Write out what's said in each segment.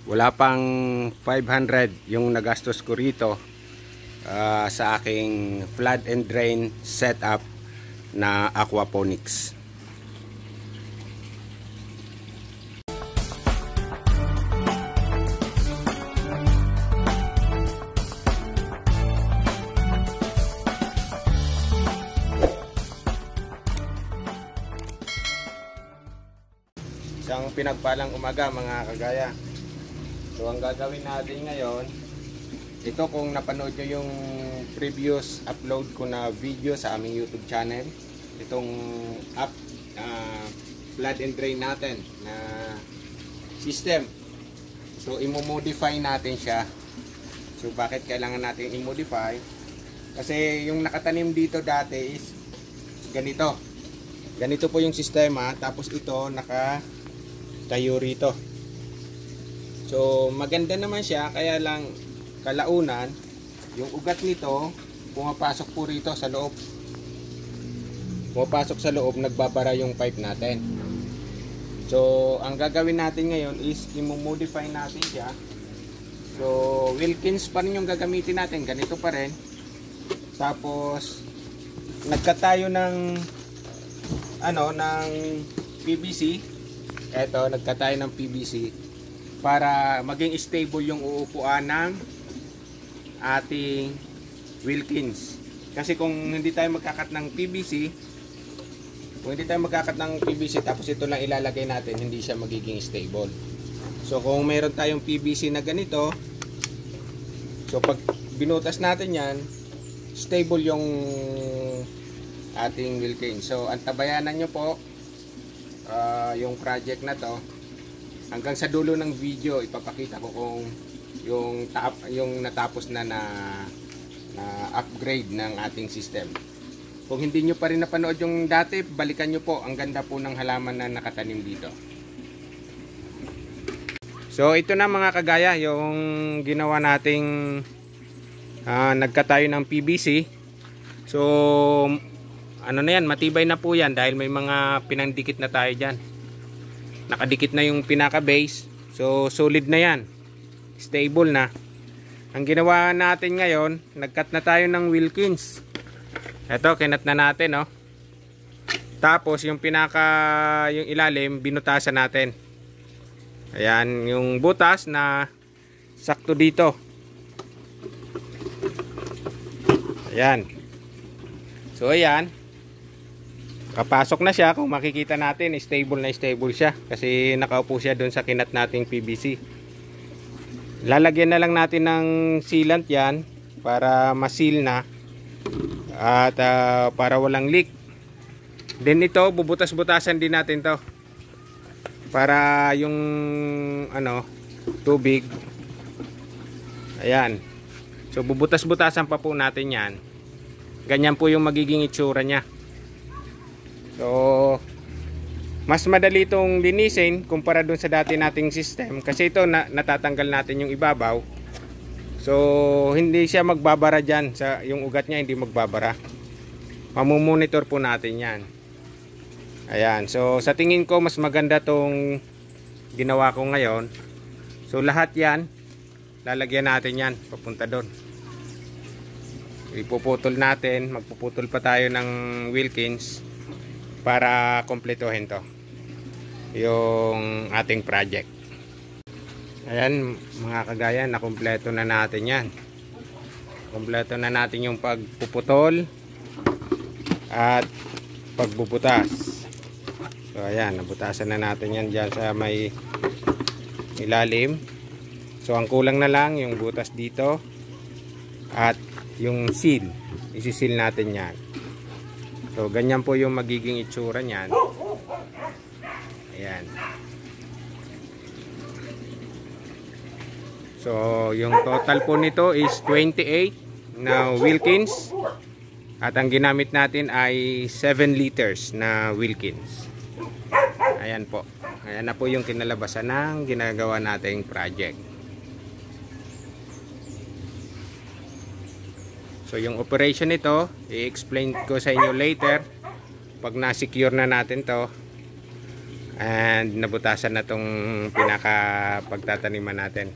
Wala pang 500 yung nagastos ko rito sa aking flood and drain setup na aquaponics. Isang pinagpalang umaga mga kagaya. So ang gagawin natin ngayon, ito kung napanood nyo yung previous upload ko na video sa aming YouTube channel, itong flood and drain natin na system. So i-modify natin siya. So bakit kailangan natin i-modify? Kasi yung nakatanim dito dati is ganito. Ganito po yung sistema, tapos ito tayo rito. So maganda naman siya, kaya lang kalaunan yung ugat nito pumapasok po rito sa loob. Pumapasok sa loob, nagbabara yung pipe natin. So ang gagawin natin ngayon is i-modify natin siya. So Wilkins pa rin yung gagamitin natin, ganito pa rin. Tapos nagkat tayo ng ng PVC. Eto, nagkatay ng PVC para maging stable yung uupuan ng ating Wilkins. Kasi kung hindi tayo magkakat ng PVC, tapos ito lang ilalagay natin, hindi siya magiging stable. So kung meron tayong PVC na ganito, so pag binutas natin yan, stable yung ating Wilkins. So antabayanan nyo po yung project na to hanggang sa dulo ng video. Ipapakita ko kung yung natapos na upgrade ng ating system. Kung hindi nyo pa rin napanood yung dati, balikan nyo po. Ang ganda po ng halaman na nakatanim dito. So ito na mga kagaya yung ginawa nating nagkatayo ng PVC. So ano na yan, matibay na po yan dahil may mga pinandikit na tayo dyan. Nakadikit na yung pinaka base. So solid na yan, stable na. Ang ginawa natin ngayon, nagkat na tayo ng Wilkins. Ito, kinat na natin, oh. Tapos yung yung ilalim, binutasan natin. Ayan, yung butas na sakto dito. Ayan. So ayan, kapasok na siya. Kung makikita natin, stable na stable siya kasi nakaupo siya doon sa kinat nating PVC. Lalagyan na lang natin ng sealant yan para ma-seal na at para walang leak. Then ito, bubutas-butasan din natin to para yung tubig. Ayan. So bubutas-butasan pa po natin yan. Ganyan po yung magiging itsura niya. So mas madali itong linisin kumpara dun sa dati nating system kasi ito natatanggal natin yung ibabaw. So hindi siya magbabara dyan, yung ugat niya hindi magbabara. Mamumonitor po natin yan. Ayan, so sa tingin ko mas maganda tong ginawa ko ngayon. So lahat yan lalagyan natin yan papunta doon. Ipuputol natin, magpuputol pa tayo ng Wilkins para kumpletuhin to yung ating project. Ayan mga kagaya, nakumpleto na natin yan. Kumpleto na natin yung pagpuputol at pagbubutas. So ayan, nabutasan na natin yan dyan sa may ilalim. So ang kulang na lang yung butas dito at yung seal. Isisil natin yan. So ganyan po yung magiging itsura niyan. Ayan. So yung total po nito is 28 na Wilkins. At ang ginamit natin ay 7 liters na Wilkins. Ayan po. Ayan na po yung kinalabasan ng ginagawa nating project. So yung operation nito, i-explain ko sa inyo later pag na-secure na natin to. and nabutasan na tong pinaka pagtataniman natin.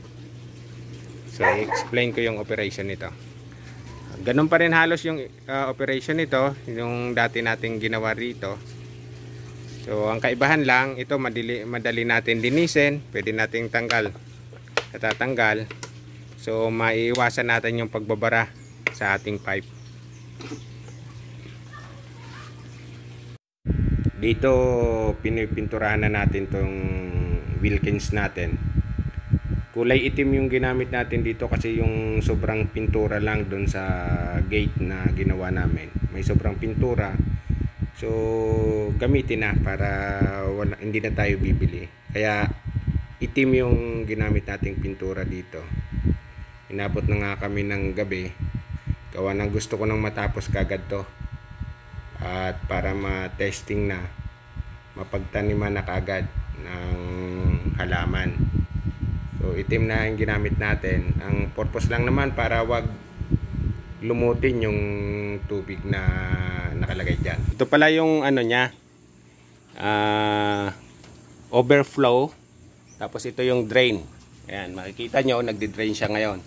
So i-explain ko yung operation nito. Ganun pa rin halos yung operation nito, yung dati nating ginawa rito. So ang kaibahan lang, ito madali natin linisin, pwede nating natatanggal. So maiiwasan natin yung pagbabara sa ating pipe. Dito pinipinturahan na natin tong Wilkins natin. Kulay itim yung ginamit natin dito kasi yung sobrang pintura lang doon sa gate na ginawa namin. May sobrang pintura. So gamitin na para hindi na tayo bibili. Kaya itim yung ginamit nating pintura dito. Inabot na nga kami ng gabi. Gawa ng gusto ko nang matapos kagad to. At para ma-testing na, mapagtaniman na kagad ng halaman. So itim na yung ginamit natin. Ang purpose lang naman para wag lumutin yung tubig na nakalagay dyan. Ito pala yung ano niya, overflow. Tapos ito yung drain. Ayan, makikita nyo, nagdi-drain siya ngayon.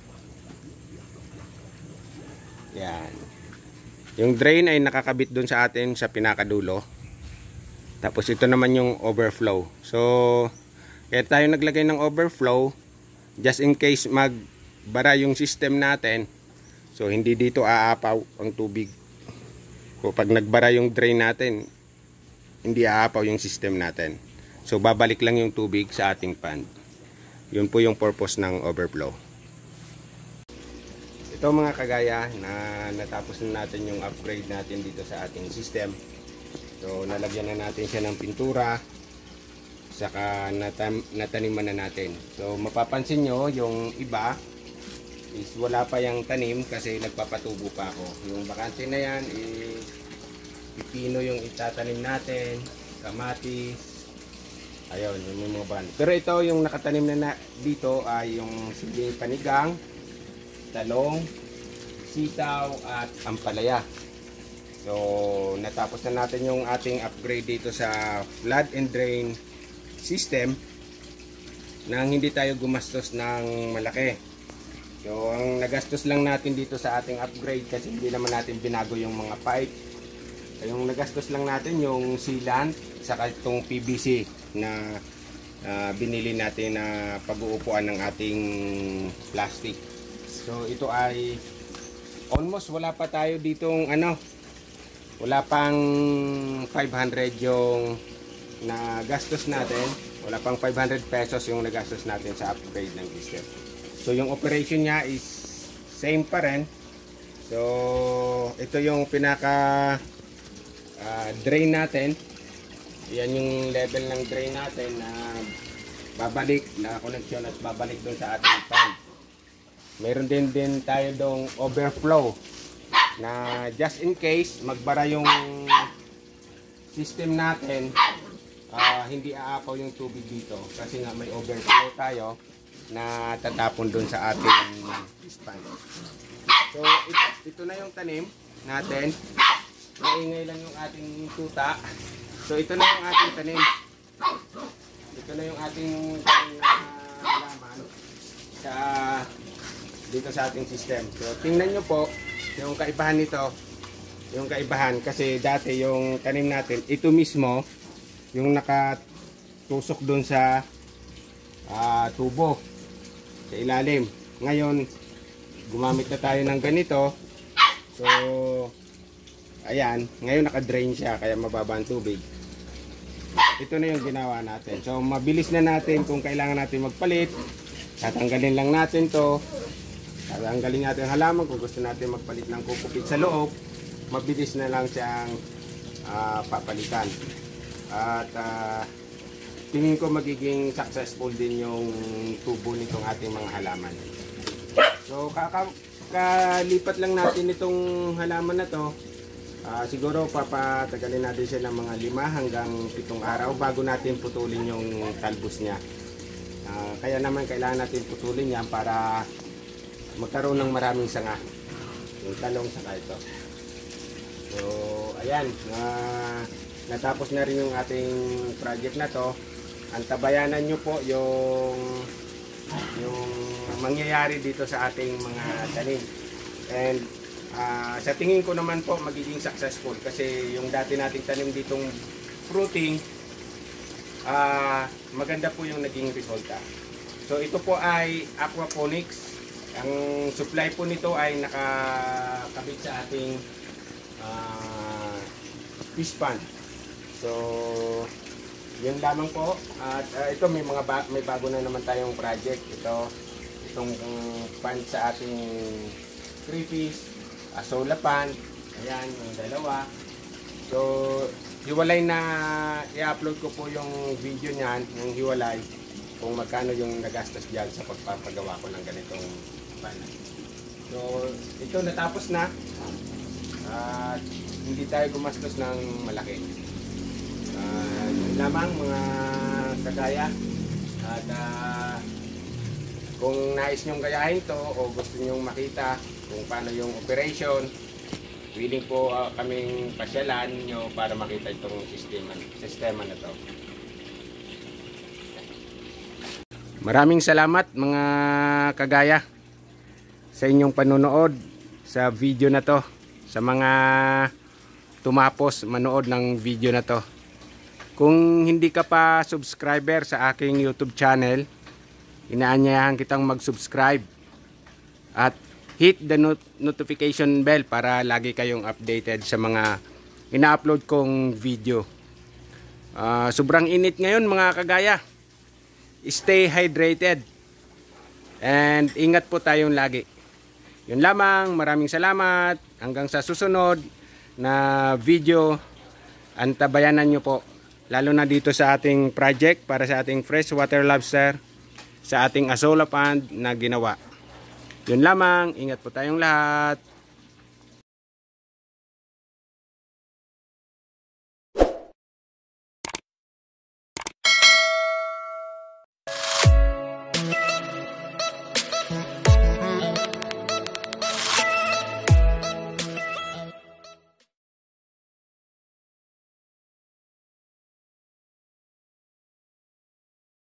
Yan. Yung drain ay nakakabit dun sa atin sa pinakadulo. Tapos ito naman yung overflow. So, kaya tayo naglagay ng overflow just in case magbara yung system natin. So, hindi dito aapaw ang tubig. So, pag nagbara yung drain natin, hindi aapaw yung system natin. So, babalik lang yung tubig sa ating pond. Yun po yung purpose ng overflow. Ito mga kagaya na natapos na natin yung upgrade natin dito sa ating system. So nalagyan na natin siya ng pintura, saka nataniman na natin. So mapapansin nyo yung iba is wala pa yung tanim kasi nagpapatubo pa ako. Yung bakante na yan is pipino yung itatanim natin, kamatis, ayun yung mga ban. Pero ito yung nakatanim na dito ay yung siling panigang, talong, sitaw at ampalaya. So natapos na natin yung ating upgrade dito sa flood and drain system nang hindi tayo gumastos ng malaki. So ang nagastos lang natin dito sa ating upgrade, kasi hindi naman natin binago yung mga pipe, yung nagastos lang natin yung sealant saka itong PVC na binili natin na pag-uupuan ng ating plastic. So ito ay almost wala pa tayo ditong wala pang 500 yung nagastos natin. Wala pang 500 pesos yung nagastos natin sa upgrade ng system. So yung operation niya is same pa rin. So ito yung pinaka drain natin. Yan yung level ng drain natin na babalik na connection at babalik doon sa ating pond. Meron din tayo dong overflow na just in case magbara yung system natin, hindi aapaw yung tubig dito kasi nga may overflow tayo na tatapon dun sa ating span. So ito na yung tanim natin. Maingay lang yung ating tuta. So ito na yung ating tanim. Ito na yung ating halaman dito sa ating system. So tingnan nyo po yung kaibahan nito. Yung kaibahan kasi dati yung tanim natin, ito mismo yung nakatusok doon sa tubo sa ilalim. Ngayon gumamit na tayo ng ganito. So ayan, ngayon naka-drain siya kaya mababa ang tubig. Ito na yung ginawa natin. So mabilis na natin kung kailangan natin magpalit. Tatanggalin lang natin to. Tatanggalin natin halaman kung gusto natin magpalit ng kukupit sa loob. Mabilis na lang siyang papalitan. At tingin ko magiging successful din yung tubo nitong ating mga halaman. So kakalipat lang natin itong halaman na to. Siguro papatagalin natin siya ng mga 5 hanggang 7 araw bago natin putulin yung talbos niya. Kaya naman kailangan natin putulin yan para magkaroon ng maraming sanga. Yung talong saka ito. So ayan, natapos na rin yung ating project na to. Antabayanan nyo po yung mangyayari dito sa ating mga tanim. And sa tingin ko naman po magiging successful kasi yung dati nating tanim ditong fruiting, maganda po yung naging resulta. So ito po ay aquaponics. Ang supply po nito ay nakakabit sa ating fish pond. So yun lamang po. At ito may bago na naman tayong project. Itong pond sa ating crayfish, solar pond. Ayan, yung dalawa. So hiwalay na i-upload ko po yung video niyan, yung hiwalay, kung magkano yung nagastos diyan sa pagpapagawa ko ng ganitong pond. So ito natapos na. At hindi tayo gumastos ng malaki. Yun lamang mga kagaya. At kung nais nyong gayahin to o gusto nyong makita kung paano yung operation, willing po kaming pasyalan nyo para makita itong sistema na to. Maraming salamat mga kagaya sa inyong panonood sa video na to, sa mga tumapos manood ng video na to. Kung hindi ka pa subscriber sa aking YouTube channel, inaanyayahan kitang mag-subscribe at hit the notification bell para lagi kayong updated sa mga ina-upload kong video. Sobrang init ngayon mga kagaya. Stay hydrated and ingat po tayong lagi. Yun lamang, maraming salamat. Hanggang sa susunod na video, antabayanan nyo po. Lalo na dito sa ating project para sa ating freshwater lobster, sa ating Azolla pond na ginawa. Yun lamang, ingat po tayong lahat.